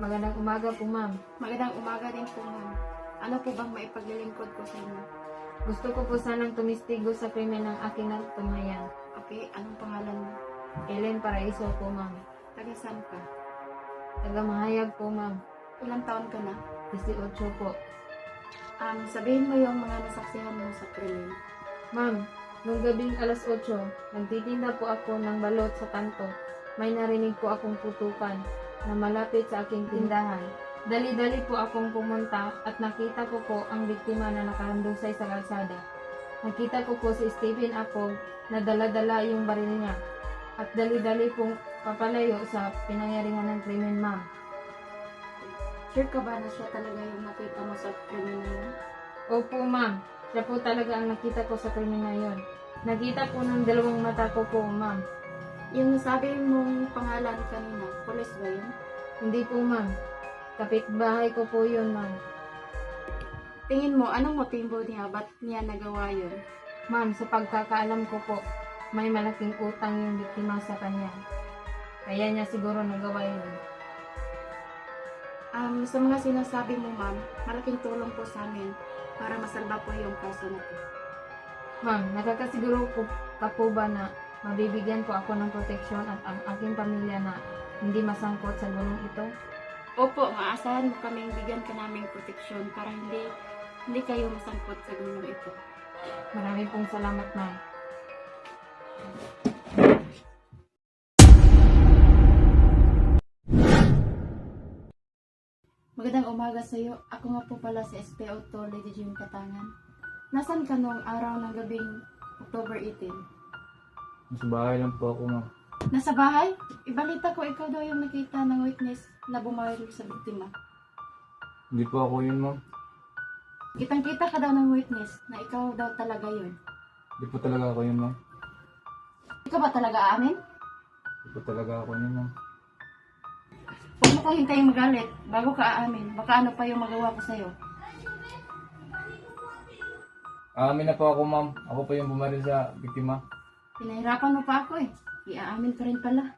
Magandang umaga po, ma'am. Magandang umaga din po, ma'am. Ano po bang maipaglilingkod ko sa inyo? Gusto ko po sanang tumistigo sa krimen ng aking natutuhayan. Okay, anong pangalan mo? Ellen Paraiso po, ma'am. Taga saan ka? Taga Mahayag po, ma'am. Ilang taon ka na? 18 po. Sabihin mo yung mga nasaksihan mo sa krimen. Ma'am, nung gabing alas 8, nagtitinda po ako ng balot sa kanto. May narinig po akong putukan na malapit sa aking tindahan. Dali-dali po akong pumunta at nakita ko po ang biktima na nakahandusay sa kalsada. Nakita ko po si Stephen Apple na dala-dala yung baril niya at dali-dali pong papalayo sa pinangyaringan ng krimen, ma'am. Sure ka ba na siya talaga yung nakita mo sa krimen na yun? Opo, ma'am. Siya po talaga ang nakita ko sa krimen na yun. Nakita po ng dalawang mata ko po, ma'am. Yung nasabi mong pangalan kanina, pulis ba yun? Hindi po, ma'am. Kapitbahay ko po yun, ma'am. Tingin mo, anong motibo niya? Ba't niya nagawa yun? Ma'am, sa pagkakaalam ko po, may malaking utang yung biktima sa kanya. Kaya niya siguro nagawa yun. Sa mga sinasabi mo, ma'am, malaking tulong po sa amin para masalba po yung kaso na to. Ma'am, nakakasiguro po ka po ba na mabibigyan po ako ng proteksyon at ang aking pamilya na hindi masangkot sa gulong ito? Opo, maasahan mo kaming bigyan ka naming proteksyon para hindi kayo masangkot sa gulong ito. Maraming pong salamat, ma'am. Magandang umaga sa iyo. Ako nga po pala si SPO to Lady Jim Katangan. Nasaan ka nung araw ng gabing October 18? Nasa bahay lang po ako, ma'am. Nasa bahay? Ibalita ko ikaw daw yung nakita ng witness na bumaril sa biktima. Hindi po ako yun, ma'am. Kitang-kita ka daw ng witness na ikaw daw talaga yun. Hindi po talaga ako yun, ma'am. Ikaw ba talaga amin? Hindi po talaga ako yun, ma'am. Huwag mo kong hintayin magalit bago ka aamin. Baka ano pa yung magawa ko sa'yo. Aamin na po ako, ma'am. Ako po yung bumaril sa biktima. Pinahirapan mo pa ako eh. Iaamin ka rin pala.